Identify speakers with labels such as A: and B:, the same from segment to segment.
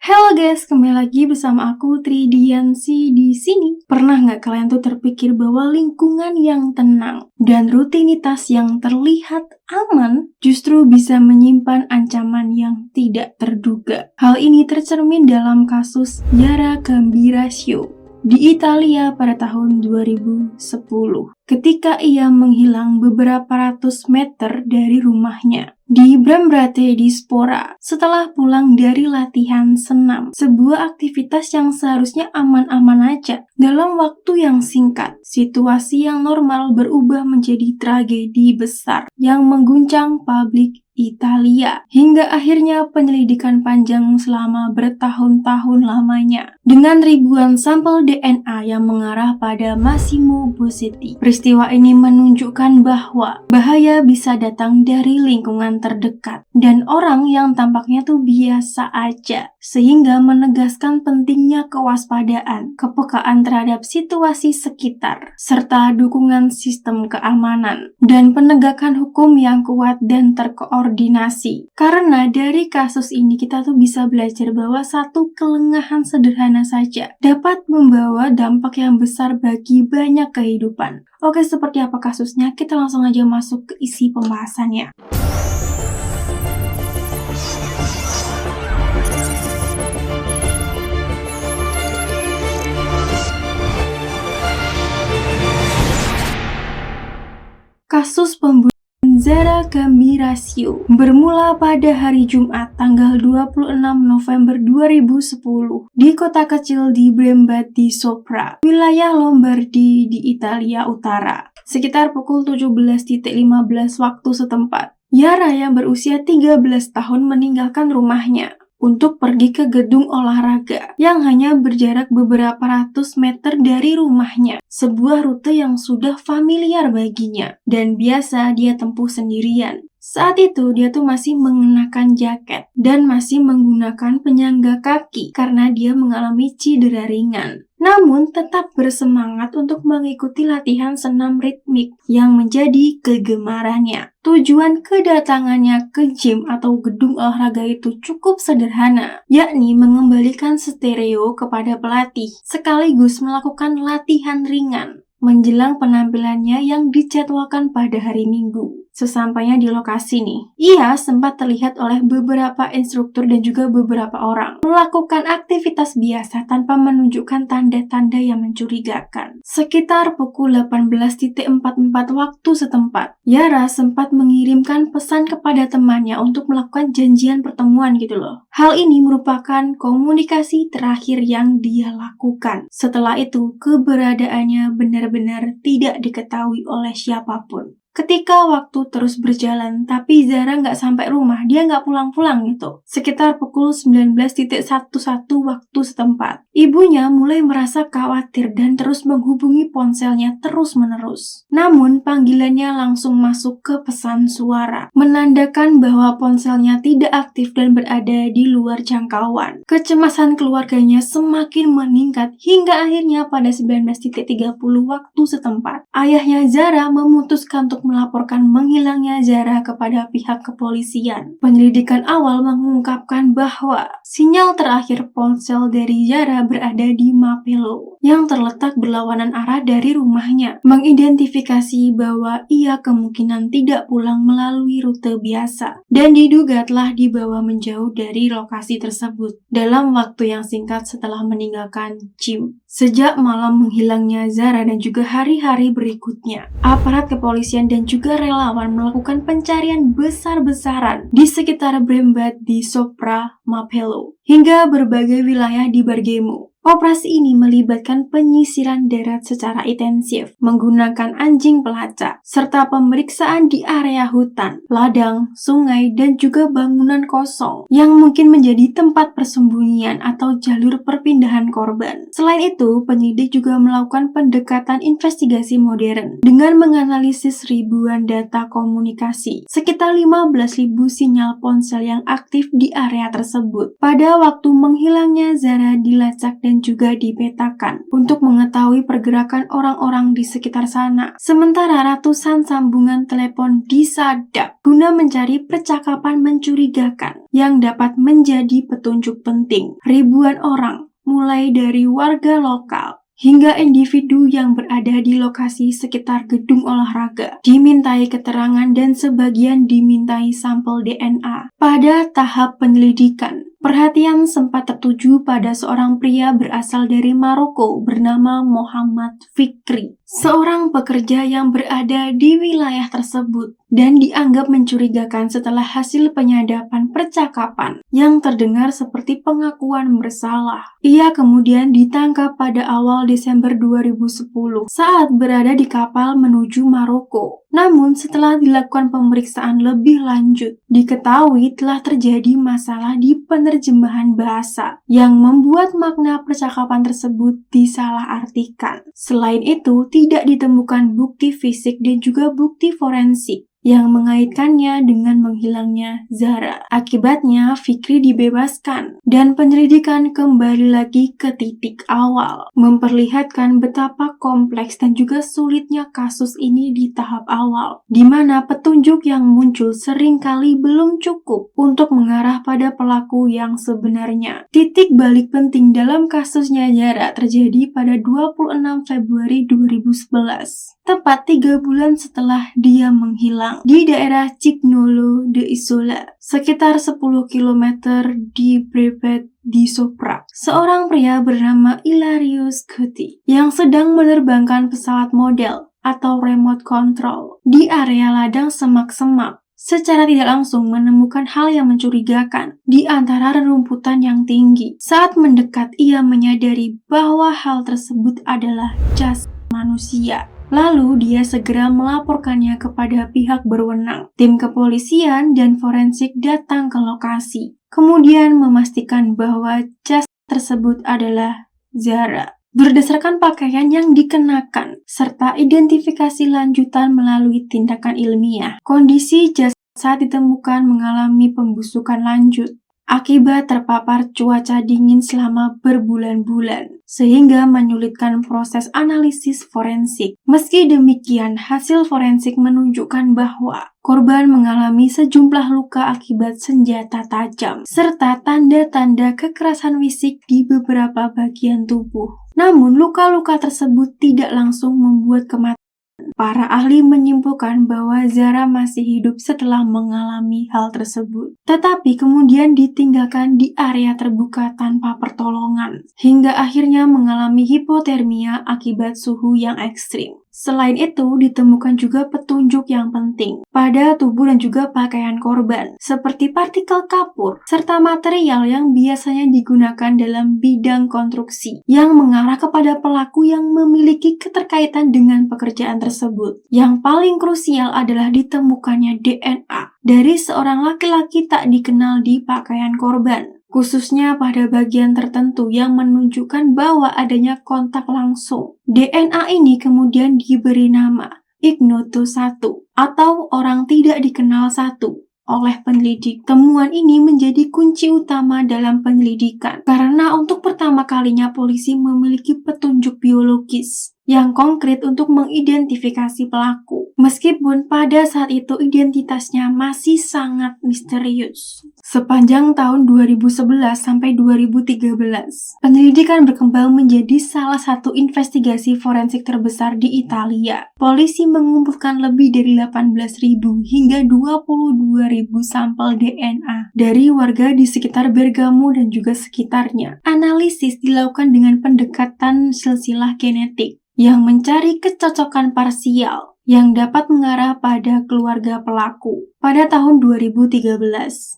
A: Halo guys, kembali lagi bersama aku Tridiansi di sini. Pernah nggak kalian tuh terpikir bahwa lingkungan yang tenang dan rutinitas yang terlihat aman justru bisa menyimpan ancaman yang tidak terduga? Hal ini tercermin dalam kasus Yara Gambirasio di Italia pada tahun 2010 ketika ia menghilang beberapa ratus meter dari rumahnya di Brambrate di Spora setelah pulang dari latihan senam, sebuah aktivitas yang seharusnya aman-aman aja. Dalam waktu yang singkat, situasi yang normal berubah menjadi tragedi besar yang mengguncang publik Italia hingga akhirnya penyelidikan panjang selama bertahun-tahun lamanya dengan ribuan sampel DNA yang mengarah pada Massimo Bossetti. Peristiwa ini menunjukkan bahwa bahaya bisa datang dari lingkungan terdekat dan orang yang tampaknya tuh biasa aja, sehingga menegaskan pentingnya kewaspadaan, kepekaan terhadap situasi sekitar, serta dukungan sistem keamanan dan penegakan hukum yang kuat dan terkoordinasi. Karena dari kasus ini kita tuh bisa belajar bahwa satu kelengahan sederhana saja dapat membawa dampak yang besar bagi banyak kehidupan. Oke, seperti apa kasusnya? Kita langsung aja masuk ke isi pembahasannya. Kasus pembunuhan Yara Gambirasio bermula pada hari Jumat tanggal 26 November 2010 di kota kecil di Brambrate di Sopra, wilayah Lombardi di Italia Utara, sekitar pukul 17.15 waktu setempat. Yara yang berusia 13 tahun meninggalkan rumahnya untuk pergi ke gedung olahraga yang hanya berjarak beberapa ratus meter dari rumahnya, sebuah rute yang sudah familiar baginya dan biasa dia tempuh sendirian. Saat itu dia tuh masih mengenakan jaket dan masih menggunakan penyangga kaki karena dia mengalami cedera ringan. Namun tetap bersemangat untuk mengikuti latihan senam ritmik yang menjadi kegemarannya. Tujuan kedatangannya ke gym atau gedung olahraga itu cukup sederhana, yakni mengembalikan stereo kepada pelatih, sekaligus melakukan latihan ringan menjelang penampilannya yang dijadwalkan pada hari Minggu. Sesampainya di lokasi nih, ia sempat terlihat oleh beberapa instruktur dan juga beberapa orang melakukan aktivitas biasa tanpa menunjukkan tanda-tanda yang mencurigakan. Sekitar pukul 18.44 waktu setempat, Yara sempat mengirimkan pesan kepada temannya untuk melakukan janjian pertemuan gitu loh. Hal ini merupakan komunikasi terakhir yang dia lakukan. Setelah itu, keberadaannya benar-benar tidak diketahui oleh siapapun. Ketika waktu terus berjalan, tapi Zara nggak sampai rumah, dia nggak pulang-pulang gitu. Sekitar pukul 19.11 waktu setempat. Ibunya mulai merasa khawatir dan terus menghubungi ponselnya terus-menerus. Namun, panggilannya langsung masuk ke pesan suara, menandakan bahwa ponselnya tidak aktif dan berada di luar jangkauan. Kecemasan keluarganya semakin meningkat hingga akhirnya pada 19.30 waktu setempat, ayahnya Zara memutuskan untuk melaporkan menghilangnya Zara kepada pihak kepolisian. Penyelidikan awal mengungkapkan bahwa sinyal terakhir ponsel dari Zara berada di Mapello, yang terletak berlawanan arah dari rumahnya, mengidentifikasi bahwa ia kemungkinan tidak pulang melalui rute biasa, dan diduga telah dibawa menjauh dari lokasi tersebut dalam waktu yang singkat setelah meninggalkan gym. Sejak malam menghilangnya Zara dan juga hari-hari berikutnya, aparat kepolisian dan juga relawan melakukan pencarian besar-besaran di sekitar Brambrate di Sopra, Mapello, hingga berbagai wilayah di Bergamo. Operasi ini melibatkan penyisiran darat secara intensif, menggunakan anjing pelacak, serta pemeriksaan di area hutan, ladang, sungai, dan juga bangunan kosong yang mungkin menjadi tempat persembunyian atau jalur perpindahan korban. Selain itu, penyidik juga melakukan pendekatan investigasi modern dengan menganalisis ribuan data komunikasi, sekitar 15.000 sinyal ponsel yang aktif di area tersebut. Pada waktu menghilangnya Zara dilacak dan dan juga dipetakan untuk mengetahui pergerakan orang-orang di sekitar sana. Sementara ratusan sambungan telepon disadap guna mencari percakapan mencurigakan yang dapat menjadi petunjuk penting. Ribuan orang, mulai dari warga lokal hingga individu yang berada di lokasi sekitar gedung olahraga, dimintai keterangan dan sebagian dimintai sampel DNA. Pada tahap penyelidikan, perhatian sempat tertuju pada seorang pria berasal dari Maroko bernama Muhammad Fikri, seorang pekerja yang berada di wilayah tersebut dan dianggap mencurigakan setelah hasil penyadapan percakapan yang terdengar seperti pengakuan bersalah. Ia kemudian ditangkap pada awal Desember 2010 saat berada di kapal menuju Maroko. Namun setelah dilakukan pemeriksaan lebih lanjut, diketahui telah terjadi masalah di penerjemahan bahasa yang membuat makna percakapan tersebut disalahartikan. Selain itu, tidak ditemukan bukti fisik dan juga bukti forensik yang mengaitkannya dengan menghilangnya Zahra. Akibatnya, Fikri dibebaskan dan penyelidikan kembali lagi ke titik awal, memperlihatkan betapa kompleks dan juga sulitnya kasus ini di tahap awal, di mana petunjuk yang muncul seringkali belum cukup untuk mengarah pada pelaku yang sebenarnya. Titik balik penting dalam kasusnya Zahra terjadi pada 26 Februari 2011, tepat 3 bulan setelah dia menghilang di daerah Cignolo de Isola, sekitar 10 km di Brevet di Sopra. Seorang pria bernama Hilarius Guti yang sedang menerbangkan pesawat model atau remote control di area ladang semak-semak secara tidak langsung menemukan hal yang mencurigakan di antara rerumputan yang tinggi. Saat mendekat, ia menyadari bahwa hal tersebut adalah jas manusia. Lalu dia segera melaporkannya kepada pihak berwenang. Tim kepolisian dan forensik datang ke lokasi, kemudian memastikan bahwa jas tersebut adalah Zahra. Berdasarkan pakaian yang dikenakan, serta identifikasi lanjutan melalui tindakan ilmiah, kondisi jas saat ditemukan mengalami pembusukan lanjut akibat terpapar cuaca dingin selama berbulan-bulan, sehingga menyulitkan proses analisis forensik. Meski demikian, hasil forensik menunjukkan bahwa korban mengalami sejumlah luka akibat senjata tajam, serta tanda-tanda kekerasan fisik di beberapa bagian tubuh. Namun, luka-luka tersebut tidak langsung membuat kematian. Para ahli menyimpulkan bahwa Zahra masih hidup setelah mengalami hal tersebut, tetapi kemudian ditinggalkan di area terbuka tanpa pertolongan, hingga akhirnya mengalami hipotermia akibat suhu yang ekstrim. Selain itu, ditemukan juga petunjuk yang penting pada tubuh dan juga pakaian korban, seperti partikel kapur, serta material yang biasanya digunakan dalam bidang konstruksi, yang mengarah kepada pelaku yang memiliki keterkaitan dengan pekerjaan tersebut. Yang paling krusial adalah ditemukannya DNA dari seorang laki-laki tak dikenal di pakaian korban, khususnya pada bagian tertentu yang menunjukkan bahwa adanya kontak langsung. DNA ini kemudian diberi nama Ignoto 1 atau orang tidak dikenal 1 oleh penyelidik. Temuan ini menjadi kunci utama dalam penyelidikan karena untuk pertama kalinya polisi memiliki petunjuk biologis yang konkret untuk mengidentifikasi pelaku, meskipun pada saat itu identitasnya masih sangat misterius. Sepanjang tahun 2011 sampai 2013, penyelidikan berkembang menjadi salah satu investigasi forensik terbesar di Italia. Polisi mengumpulkan lebih dari 18.000 hingga 22.000 sampel DNA dari warga di sekitar Bergamo dan juga sekitarnya. Analisis dilakukan dengan pendekatan silsilah genetik yang mencari kecocokan parsial yang dapat mengarah pada keluarga pelaku. Pada tahun 2013,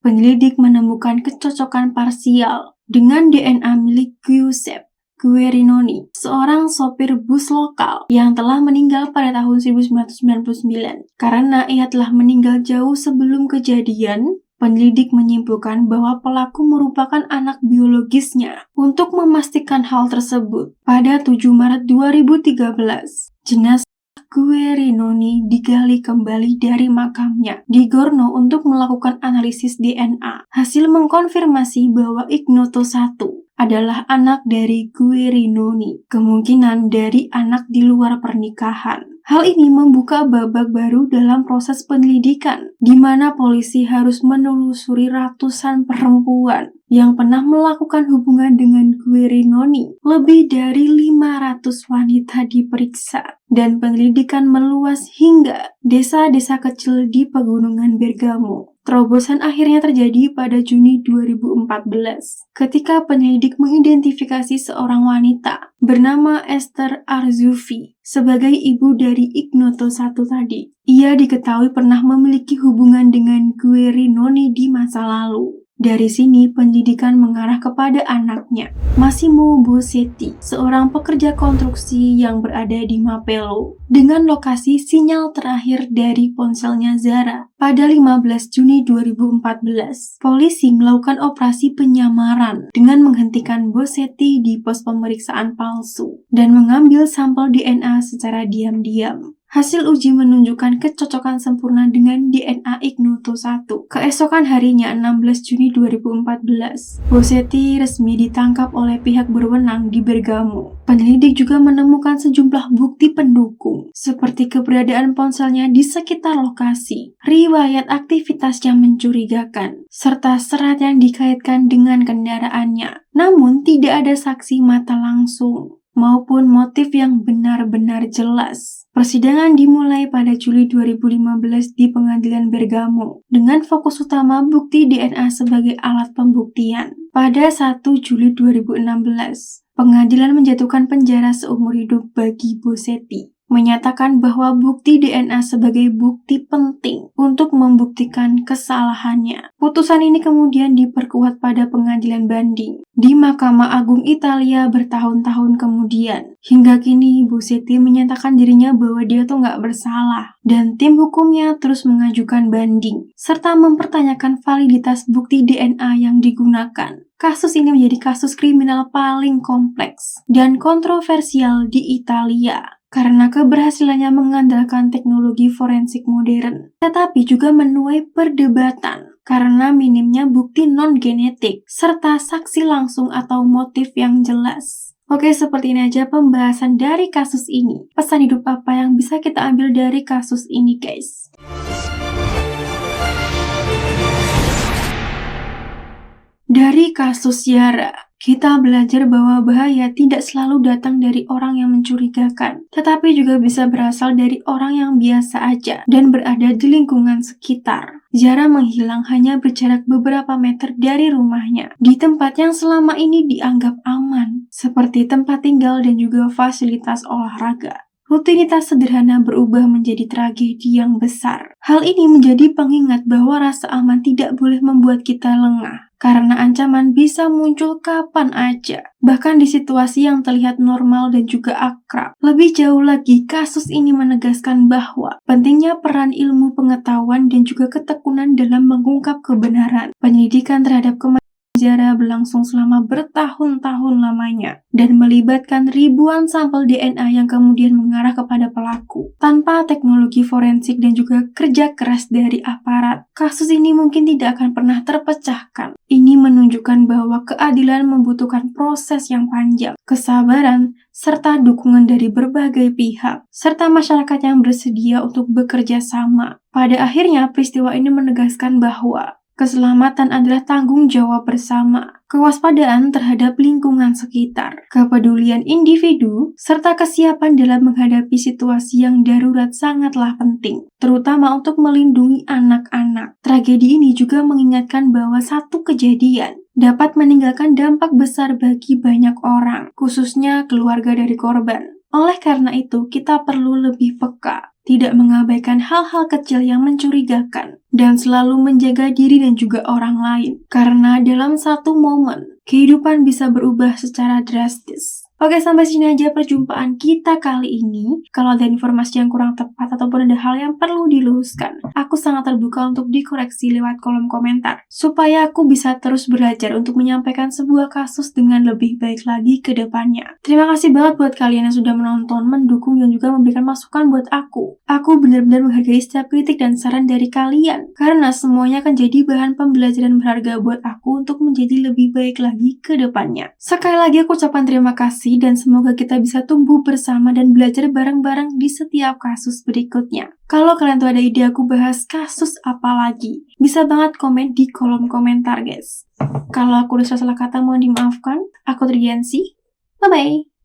A: penyelidik menemukan kecocokan parsial dengan DNA milik Giuseppe Guerinoni, seorang sopir bus lokal yang telah meninggal pada tahun 1999. Karena ia telah meninggal jauh sebelum kejadian, penyelidik menyimpulkan bahwa pelaku merupakan anak biologisnya. Untuk memastikan hal tersebut, pada 7 Maret 2013, jenazah Guerinoni digali kembali dari makamnya di Gorno untuk melakukan analisis DNA. Hasil mengkonfirmasi bahwa Ignoto 1 adalah anak dari Guerinoni, kemungkinan dari anak di luar pernikahan. Hal ini membuka babak baru dalam proses penyelidikan, di mana polisi harus menelusuri ratusan perempuan yang pernah melakukan hubungan dengan Guerinoni. Lebih dari 500 wanita diperiksa, dan penyelidikan meluas hingga desa-desa kecil di pegunungan Bergamo. Terobosan akhirnya terjadi pada Juni 2014, ketika penyelidik mengidentifikasi seorang wanita bernama Esther Arzoufi sebagai ibu dari Ignoto I tadi. Ia diketahui pernah memiliki hubungan dengan Guerinoni di masa lalu. Dari sini penyelidikan mengarah kepada anaknya, Massimo Bossetti, seorang pekerja konstruksi yang berada di Mapello, dengan lokasi sinyal terakhir dari ponselnya Zara. Pada 15 Juni 2014, polisi melakukan operasi penyamaran dengan menghentikan Bossetti di pos pemeriksaan palsu dan mengambil sampel DNA secara diam-diam. Hasil uji menunjukkan kecocokan sempurna dengan DNA Ignoto I. Keesokan harinya, 16 Juni 2014, Bossetti resmi ditangkap oleh pihak berwenang di Bergamo. Penyelidik juga menemukan sejumlah bukti pendukung, seperti keberadaan ponselnya di sekitar lokasi, riwayat aktivitas yang mencurigakan, serta serat yang dikaitkan dengan kendaraannya. Namun, tidak ada saksi mata langsung maupun motif yang benar-benar jelas. Persidangan dimulai pada Juli 2015 di Pengadilan Bergamo dengan fokus utama bukti DNA sebagai alat pembuktian. Pada 1 Juli 2016, pengadilan menjatuhkan penjara seumur hidup bagi Bossetti, menyatakan bahwa bukti DNA sebagai bukti penting untuk membuktikan kesalahannya. Putusan ini kemudian diperkuat pada pengadilan banding di Mahkamah Agung Italia bertahun-tahun kemudian. Hingga kini Bossetti menyatakan dirinya bahwa dia tuh nggak bersalah, dan tim hukumnya terus mengajukan banding serta mempertanyakan validitas bukti DNA yang digunakan. Kasus ini menjadi kasus kriminal paling kompleks dan kontroversial di Italia karena keberhasilannya mengandalkan teknologi forensik modern, tetapi juga menuai perdebatan karena minimnya bukti non-genetik serta saksi langsung atau motif yang jelas. Oke, seperti ini aja pembahasan dari kasus ini. Pesan hidup apa yang bisa kita ambil dari kasus ini, guys? Dari kasus Yara, kita belajar bahwa bahaya tidak selalu datang dari orang yang mencurigakan, tetapi juga bisa berasal dari orang yang biasa aja dan berada di lingkungan sekitar. Zara menghilang hanya berjarak beberapa meter dari rumahnya, di tempat yang selama ini dianggap aman, seperti tempat tinggal dan juga fasilitas olahraga. Rutinitas sederhana berubah menjadi tragedi yang besar. Hal ini menjadi pengingat bahwa rasa aman tidak boleh membuat kita lengah, karena ancaman bisa muncul kapan aja, bahkan di situasi yang terlihat normal dan juga akrab. Lebih jauh lagi, kasus ini menegaskan bahwa pentingnya peran ilmu pengetahuan dan juga ketekunan dalam mengungkap kebenaran. Penyelidikan terhadap Zara berlangsung selama bertahun-tahun lamanya dan melibatkan ribuan sampel DNA yang kemudian mengarah kepada pelaku. Tanpa teknologi forensik dan juga kerja keras dari aparat, kasus ini mungkin tidak akan pernah terpecahkan. Ini menunjukkan bahwa keadilan membutuhkan proses yang panjang, kesabaran, serta dukungan dari berbagai pihak, serta masyarakat yang bersedia untuk bekerja sama. Pada akhirnya, peristiwa ini menegaskan bahwa keselamatan adalah tanggung jawab bersama, kewaspadaan terhadap lingkungan sekitar, kepedulian individu, serta kesiapan dalam menghadapi situasi yang darurat sangatlah penting, terutama untuk melindungi anak-anak. Tragedi ini juga mengingatkan bahwa satu kejadian dapat meninggalkan dampak besar bagi banyak orang, khususnya keluarga dari korban. Oleh karena itu, kita perlu lebih peka, tidak mengabaikan hal-hal kecil yang mencurigakan, dan selalu menjaga diri dan juga orang lain. Karena dalam satu momen, kehidupan bisa berubah secara drastis. Oke, sampai sini aja perjumpaan kita kali ini. Kalau ada informasi yang kurang tepat ataupun ada hal yang perlu diluruskan, aku sangat terbuka untuk dikoreksi lewat kolom komentar, supaya aku bisa terus belajar untuk menyampaikan sebuah kasus dengan lebih baik lagi ke depannya. Terima kasih banget buat kalian yang sudah menonton, mendukung, dan juga memberikan masukan buat aku. Aku benar-benar menghargai setiap kritik dan saran dari kalian, karena semuanya akan jadi bahan pembelajaran berharga buat aku untuk menjadi lebih baik lagi ke depannya. Sekali lagi aku ucapkan terima kasih dan semoga kita bisa tumbuh bersama dan belajar bareng-bareng di setiap kasus berikutnya. Kalau kalian tuh ada ide aku bahas kasus apa lagi, bisa banget komen di kolom komentar guys. Kalau aku udah salah kata mohon dimaafkan. Aku Trigensi. Bye-bye.